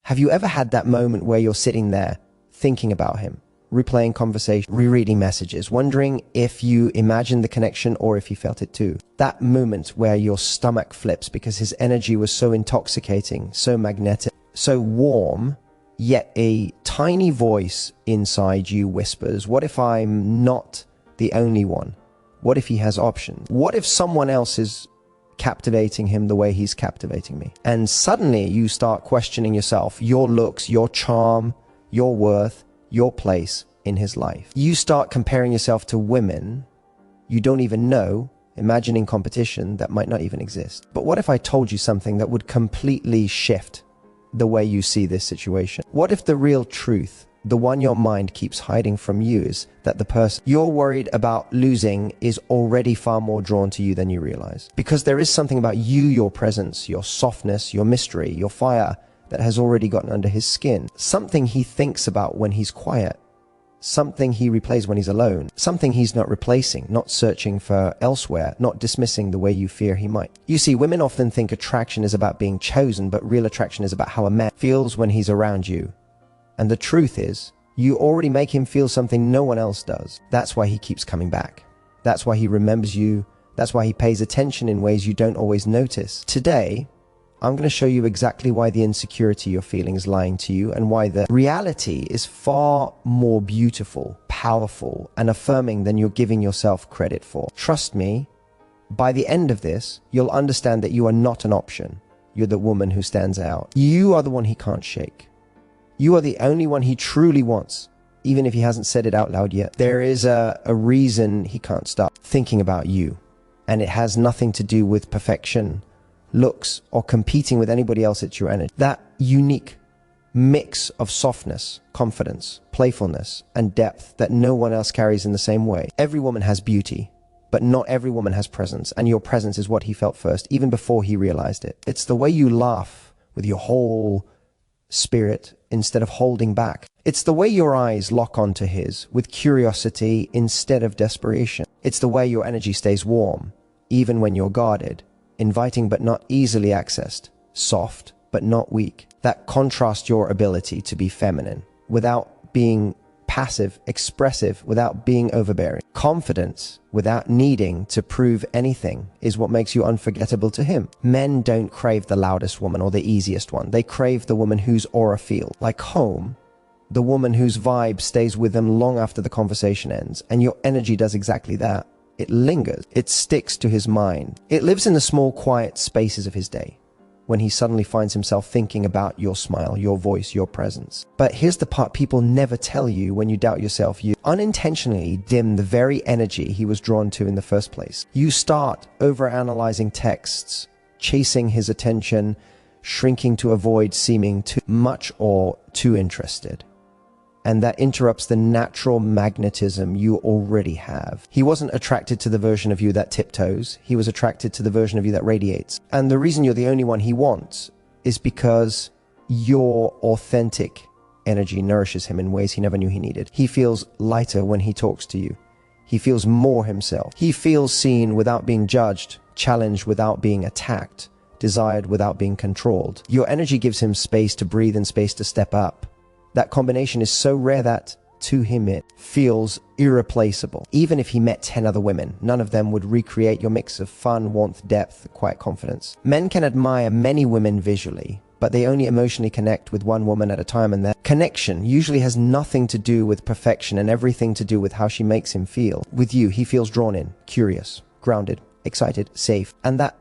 Have you ever had that moment where you're sitting there thinking about him, replaying conversation, rereading messages, wondering if you imagined the connection or if you felt it too? That moment where your stomach flips because his energy was so intoxicating, so magnetic, so warm, yet a tiny voice inside you whispers, what if I'm not the only one? What if he has options? What if someone else is captivating him the way he's captivating me? And suddenly you start questioning yourself, your looks, your charm, your worth, your place in his life. You start comparing yourself to women you don't even know, imagining competition that might not even exist. But what if I told you something that would completely shift the way you see this situation? What if the real truth, the one your mind keeps hiding from you, is that the person you're worried about losing is already far more drawn to you than you realize? Because there is something about you, your presence, your softness, your mystery, your fire, that has already gotten under his skin. Something he thinks about when he's quiet. Something he replays when he's alone. Something he's not replacing, not searching for elsewhere, not dismissing the way you fear he might. You see, women often think attraction is about being chosen, but real attraction is about how a man feels when he's around you. And the truth is, you already make him feel something no one else does. That's why he keeps coming back. That's why he remembers you. That's why he pays attention in ways you don't always notice. Today, I'm going to show you exactly why the insecurity you're feeling is lying to you, and why the reality is far more beautiful, powerful, and affirming than you're giving yourself credit for. Trust me, by the end of this, you'll understand that you are not an option. You're the woman who stands out. You are the one he can't shake. You are the only one he truly wants, even if he hasn't said it out loud yet. There is a reason he can't stop thinking about you, and it has nothing to do with perfection, looks, or competing with anybody else. It's your energy. That unique mix of softness, confidence, playfulness, and depth that no one else carries in the same way. Every woman has beauty, but not every woman has presence, and your presence is what he felt first, even before he realized it. It's the way you laugh with your whole spirit instead of holding back. It's the way your eyes lock onto his with curiosity instead of desperation. It's the way your energy stays warm, even when you're guarded, inviting but not easily accessed, soft but not weak. That contrasts your ability to be feminine without being passive, expressive without being overbearing. Confidence without needing to prove anything is what makes you unforgettable to him. Men don't crave the loudest woman or the easiest one. They crave the woman whose aura feels like home, the woman whose vibe stays with them long after the conversation ends. And your energy does exactly that. It lingers. It sticks to his mind. It lives in the small, quiet spaces of his day, when he suddenly finds himself thinking about your smile, your voice, your presence. But here's the part people never tell you when you doubt yourself. You unintentionally dim the very energy he was drawn to in the first place. You start overanalyzing texts, chasing his attention, shrinking to avoid seeming too much or too interested. And that interrupts the natural magnetism you already have. He wasn't attracted to the version of you that tiptoes. He was attracted to the version of you that radiates. And the reason you're the only one he wants is because your authentic energy nourishes him in ways he never knew he needed. He feels lighter when he talks to you. He feels more himself. He feels seen without being judged, challenged without being attacked, desired without being controlled. Your energy gives him space to breathe and space to step up. That combination is so rare that, to him, it feels irreplaceable. Even if he met 10 other women, none of them would recreate your mix of fun, warmth, depth, quiet confidence. Men can admire many women visually, but they only emotionally connect with one woman at a time, and that connection usually has nothing to do with perfection and everything to do with how she makes him feel. With you, he feels drawn in, curious, grounded, excited, safe, and that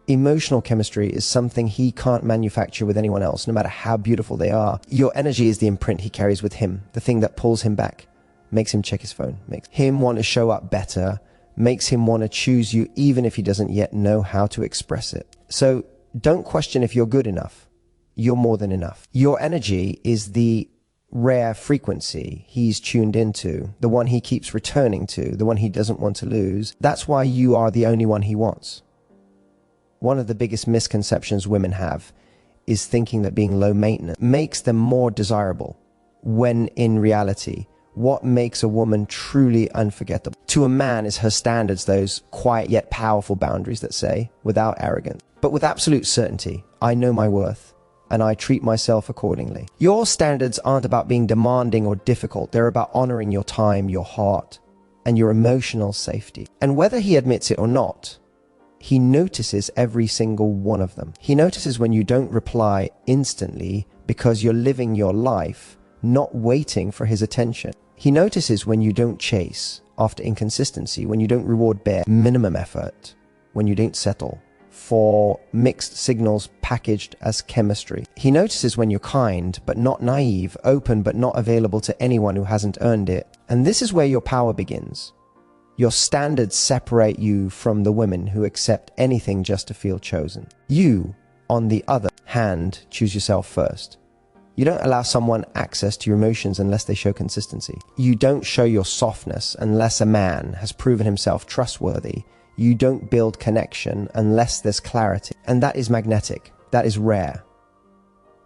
emotional chemistry is something he can't manufacture with anyone else, no matter how beautiful they are. Your energy is the imprint he carries with him, the thing that pulls him back, makes him check his phone, makes him want to show up better, makes him want to choose you even if he doesn't yet know how to express it. So don't question if you're good enough. You're more than enough. Your energy is the rare frequency he's tuned into, the one he keeps returning to, the one he doesn't want to lose. That's why you are the only one he wants. One of the biggest misconceptions women have is thinking that being low maintenance makes them more desirable, when in reality, what makes a woman truly unforgettable to a man is her standards, those quiet yet powerful boundaries that say, without arrogance, but with absolute certainty, I know my worth, and I treat myself accordingly. Your standards aren't about being demanding or difficult. They're about honoring your time, your heart, and your emotional safety. And whether he admits it or not, he notices every single one of them. He notices when you don't reply instantly because you're living your life, not waiting for his attention. He notices when you don't chase after inconsistency, when you don't reward bare minimum effort, when you don't settle for mixed signals packaged as chemistry. He notices when you're kind but not naive, open but not available to anyone who hasn't earned it. And this is where your power begins. Your standards separate you from the women who accept anything just to feel chosen. You, on the other hand, choose yourself first. You don't allow someone access to your emotions unless they show consistency. You don't show your softness unless a man has proven himself trustworthy. You don't build connection unless there's clarity. And that is magnetic. That is rare.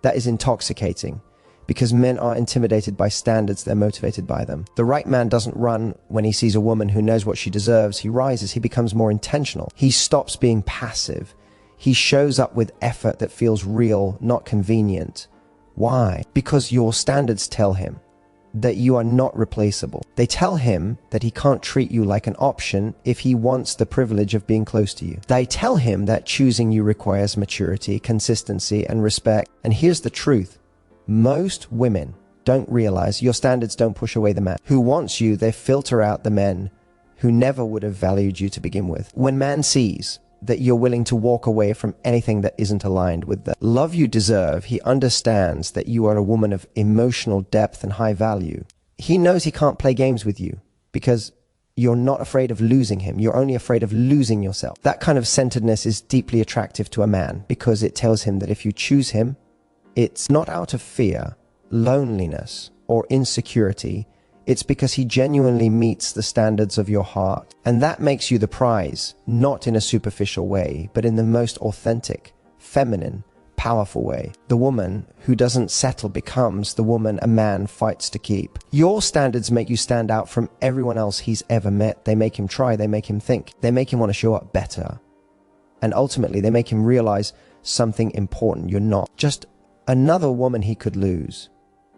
That is intoxicating. Because men are intimidated by standards, they're motivated by them. The right man doesn't run when he sees a woman who knows what she deserves. He rises, he becomes more intentional. He stops being passive. He shows up with effort that feels real, not convenient. Why? Because your standards tell him that you are not replaceable. They tell him that he can't treat you like an option if he wants the privilege of being close to you. They tell him that choosing you requires maturity, consistency, and respect. And here's the truth. Most women don't realize your standards don't push away the man who wants you. They filter out the men who never would have valued you to begin with. When man sees that you're willing to walk away from anything that isn't aligned with the love you deserve, he understands that you are a woman of emotional depth and high value. He knows he can't play games with you because you're not afraid of losing him. You're only afraid of losing yourself. That kind of centeredness is deeply attractive to a man because it tells him that if you choose him, it's not out of fear, loneliness, or insecurity. It's because he genuinely meets the standards of your heart. And that makes you the prize, not in a superficial way, but in the most authentic, feminine, powerful way. The woman who doesn't settle becomes the woman a man fights to keep. Your standards make you stand out from everyone else he's ever met. They make him try, they make him think, they make him want to show up better. And ultimately, they make him realize something important. You're not just another woman he could lose.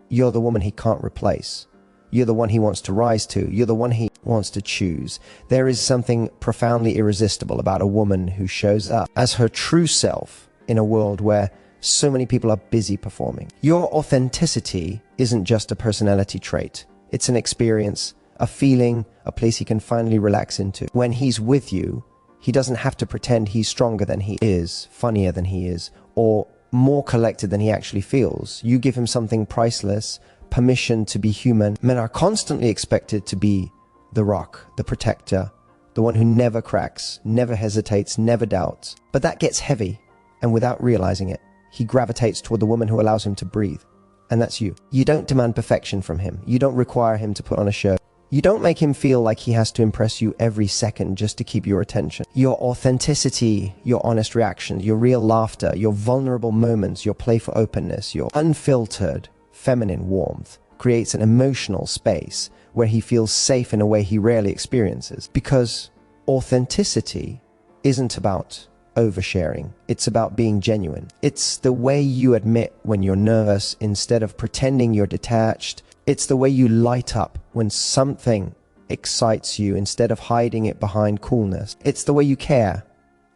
You're the woman he can't replace. You're the one he wants to rise to. You're the one he wants to choose. There is something profoundly irresistible about a woman who shows up as her true self in a world where so many people are busy performing. Your authenticity isn't just a personality trait. It's an experience, a feeling, a place he can finally relax into. When he's with you, he doesn't have to pretend he's stronger than he is, funnier than he is, or more collected than he actually feels. You give him something priceless, permission to be human. Men are constantly expected to be the rock, the protector, the one who never cracks, never hesitates, never doubts. But that gets heavy, and without realizing it, he gravitates toward the woman who allows him to breathe. And that's you. You don't demand perfection from him. You don't require him to put on a show. You don't make him feel like he has to impress you every second just to keep your attention. Your authenticity, your honest reactions, your real laughter, your vulnerable moments, your playful openness, your unfiltered feminine warmth creates an emotional space where he feels safe in a way he rarely experiences. Because authenticity isn't about oversharing. It's about being genuine. It's the way you admit when you're nervous instead of pretending you're detached. It's the way you light up when something excites you instead of hiding it behind coolness. It's the way you care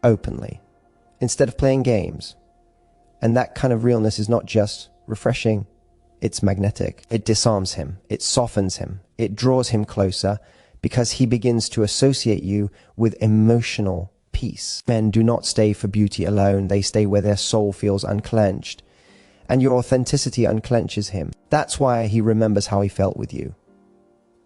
openly instead of playing games. And that kind of realness is not just refreshing, it's magnetic. It disarms him, it softens him, it draws him closer because he begins to associate you with emotional peace. Men do not stay for beauty alone, they stay where their soul feels unclenched. And your authenticity unclenches him. That's why he remembers how he felt with you.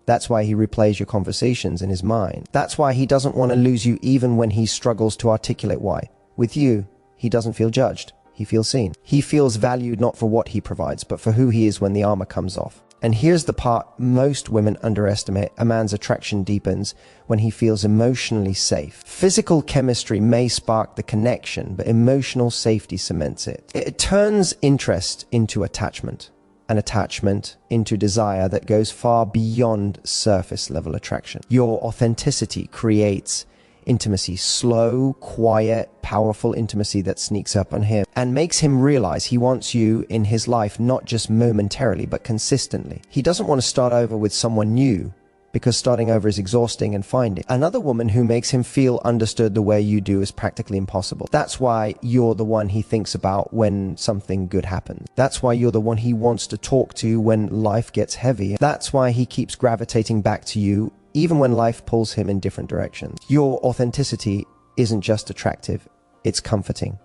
That's why he replays your conversations in his mind. That's why he doesn't want to lose you even when he struggles to articulate why. With you, he doesn't feel judged. He feels seen. He feels valued not for what he provides, but for who he is when the armor comes off. And here's the part most women underestimate. A man's attraction deepens when he feels emotionally safe. Physical chemistry may spark the connection, but emotional safety cements it. It turns interest into attachment, and attachment into desire that goes far beyond surface level attraction. Your authenticity creates intimacy, slow, quiet, powerful intimacy that sneaks up on him and makes him realize he wants you in his life, not just momentarily, but consistently. He doesn't want to start over with someone new, because starting over is exhausting, and finding another woman who makes him feel understood the way you do is practically impossible. That's why you're the one he thinks about when something good happens. That's why you're the one he wants to talk to when life gets heavy. That's why he keeps gravitating back to you even when life pulls him in different directions. Your authenticity isn't just attractive, it's comforting,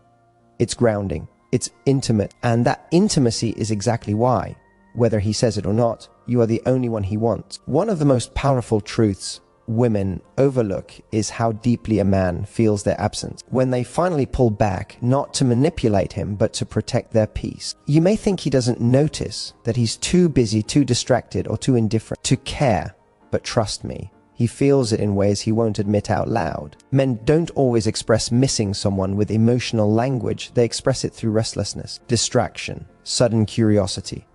it's grounding, it's intimate, and that intimacy is exactly why, whether he says it or not, you are the only one he wants. One of the most powerful truths women overlook is how deeply a man feels their absence. When they finally pull back, not to manipulate him, but to protect their peace. You may think he doesn't notice, that he's too busy, too distracted, or too indifferent to care, but trust me, he feels it in ways he won't admit out loud. Men don't always express missing someone with emotional language. They express it through restlessness, distraction, sudden curiosity,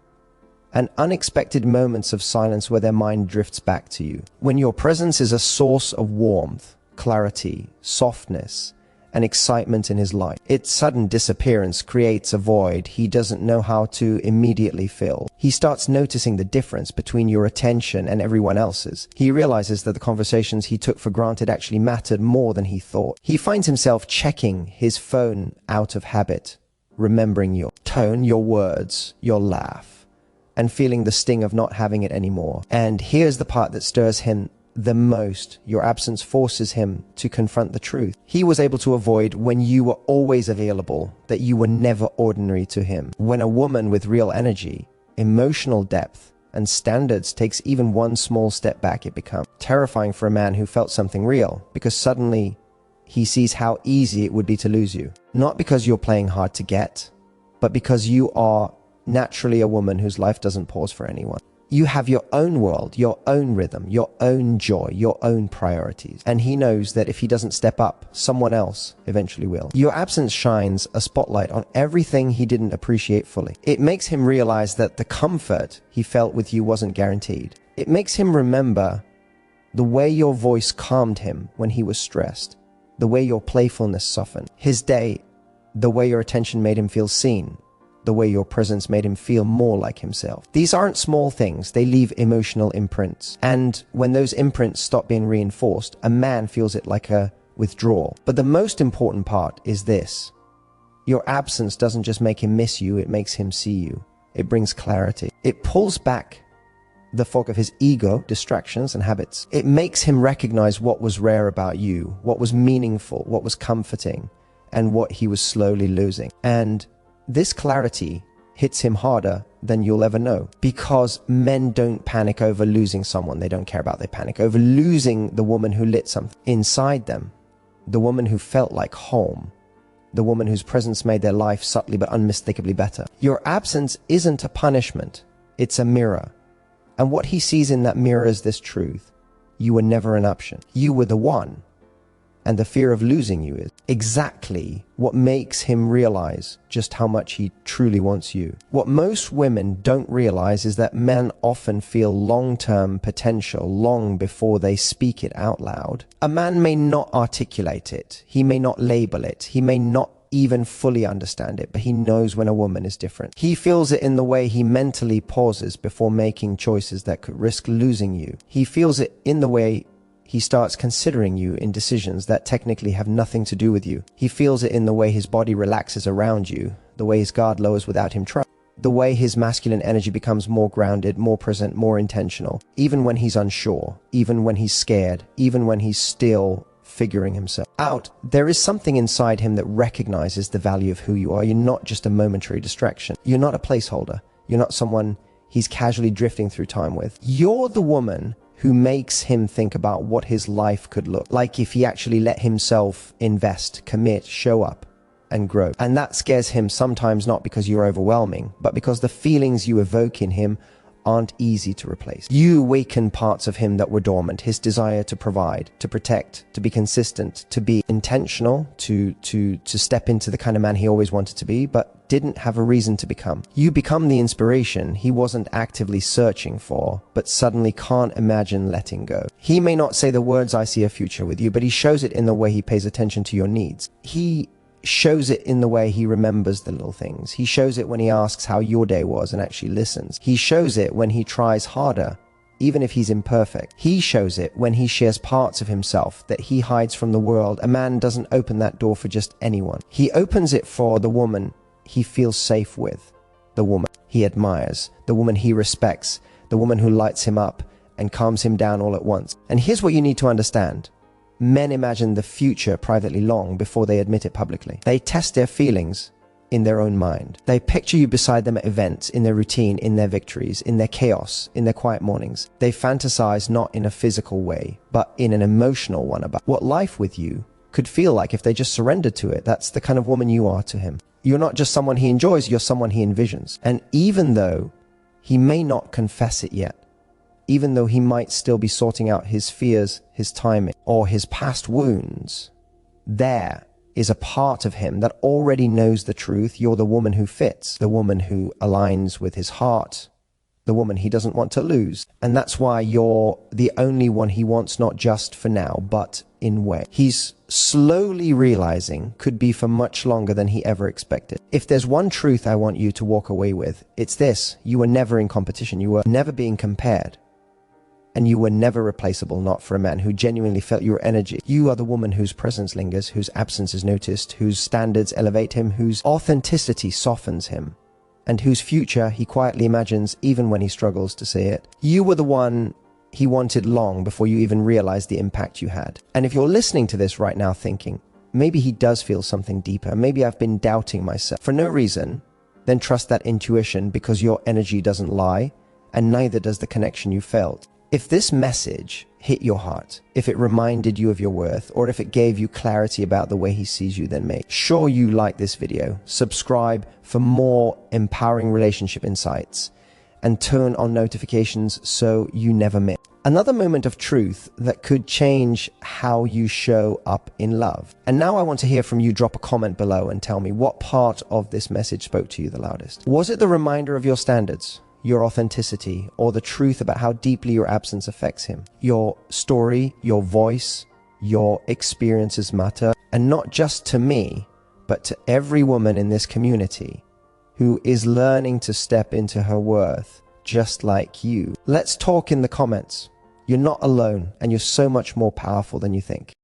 and unexpected moments of silence where their mind drifts back to you. When your presence is a source of warmth, clarity, softness, and excitement in his life, its sudden disappearance creates a void he doesn't know how to immediately fill. He starts noticing the difference between your attention and everyone else's. He realizes that the conversations he took for granted actually mattered more than he thought. He finds himself checking his phone out of habit, remembering your tone, your words, your laugh, and feeling the sting of not having it anymore. And here's the part that stirs him the most. Your absence forces him to confront the truth. He was able to avoid when you were always available, that you were never ordinary to him. When a woman with real energy, emotional depth, and standards takes even one small step back, it becomes terrifying for a man who felt something real, because suddenly he sees how easy it would be to lose you. Not because you're playing hard to get, but because you are naturally a woman whose life doesn't pause for anyone. You have your own world, your own rhythm, your own joy, your own priorities. And he knows that if he doesn't step up, someone else eventually will. Your absence shines a spotlight on everything he didn't appreciate fully. It makes him realize that the comfort he felt with you wasn't guaranteed. It makes him remember the way your voice calmed him when he was stressed, the way your playfulness softened his day, the way your attention made him feel seen, the way your presence made him feel more like himself. These aren't small things, they leave emotional imprints. And when those imprints stop being reinforced, a man feels it like a withdrawal. But the most important part is this. Your absence doesn't just make him miss you, it makes him see you. It brings clarity. It pulls back the fog of his ego, distractions, and habits. It makes him recognize what was rare about you, what was meaningful, what was comforting, and what he was slowly losing. And this clarity hits him harder than you'll ever know, because men don't panic over losing someone they don't care about. They panic over losing the woman who lit something inside them, the woman who felt like home, the woman whose presence made their life subtly but unmistakably better. Your absence isn't a punishment, it's a mirror. And what he sees in that mirror is this truth. You were never an option. You were the one. And the fear of losing you is exactly what makes him realize just how much he truly wants you. What most women don't realize is that men often feel long-term potential long before they speak it out loud. A man may not articulate it, he may not label it, he may not even fully understand it, but he knows when a woman is different. He feels it in the way he mentally pauses before making choices that could risk losing you. He feels it in the way he starts considering you in decisions that technically have nothing to do with you. He feels it in the way his body relaxes around you, the way his guard lowers without him trying, the way his masculine energy becomes more grounded, more present, more intentional, even when he's unsure, even when he's scared, even when he's still figuring himself out. There is something inside him that recognizes the value of who you are. You're not just a momentary distraction. You're not a placeholder. You're not someone he's casually drifting through time with. You're the woman who makes him think about what his life could look like if he actually let himself invest, commit, show up, and grow. And that scares him sometimes not because you're overwhelming, but because the feelings you evoke in him aren't easy to replace. You awaken parts of him that were dormant, his desire to provide, to protect, to be consistent, to be intentional, to step into the kind of man he always wanted to be, but didn't have a reason to become. You become the inspiration he wasn't actively searching for, but suddenly can't imagine letting go. He may not say the words, "I see a future with you," but he shows it in the way he pays attention to your needs. He shows it in the way he remembers the little things. He shows it when he asks how your day was and actually listens. He shows it when he tries harder, even if he's imperfect. He shows it when he shares parts of himself that he hides from the world. A man doesn't open that door for just anyone. He opens it for the woman he feels safe with, the woman he admires, the woman he respects, the woman who lights him up and calms him down all at once. And here's what you need to understand. Men imagine the future privately long before they admit it publicly. They test their feelings in their own mind. They picture you beside them at events, in their routine, in their victories, in their chaos, in their quiet mornings. They fantasize not in a physical way, but in an emotional one about what life with you could feel like if they just surrendered to it. That's the kind of woman you are to him. You're not just someone he enjoys, you're someone he envisions. And even though he may not confess it yet, even though he might still be sorting out his fears, his timing, or his past wounds, there is a part of him that already knows the truth. You're the woman who fits, the woman who aligns with his heart, the woman he doesn't want to lose. And that's why you're the only one he wants, not just for now, but in way he's slowly realizing could be for much longer than he ever expected. If there's one truth I want you to walk away with, it's this: you were never in competition, you were never being compared. And you were never replaceable, not for a man who genuinely felt your energy. You are the woman whose presence lingers, whose absence is noticed, whose standards elevate him, whose authenticity softens him, and whose future he quietly imagines even when he struggles to see it. You were the one he wanted long before you even realized the impact you had. And if you're listening to this right now thinking, maybe he does feel something deeper, maybe I've been doubting myself for no reason, then trust that intuition, because your energy doesn't lie, and neither does the connection you felt. If this message hit your heart, if it reminded you of your worth, or if it gave you clarity about the way he sees you, then make sure you like this video, subscribe for more empowering relationship insights, and turn on notifications so you never miss another moment of truth that could change how you show up in love. And now I want to hear from you. Drop a comment below and tell me what part of this message spoke to you the loudest. Was it the reminder of your standards, your authenticity, or the truth about how deeply your absence affects him? Your story, your voice, your experiences matter, and not just to me, but to every woman in this community who is learning to step into her worth just like you. Let's talk in the comments. You're not alone, and you're so much more powerful than you think.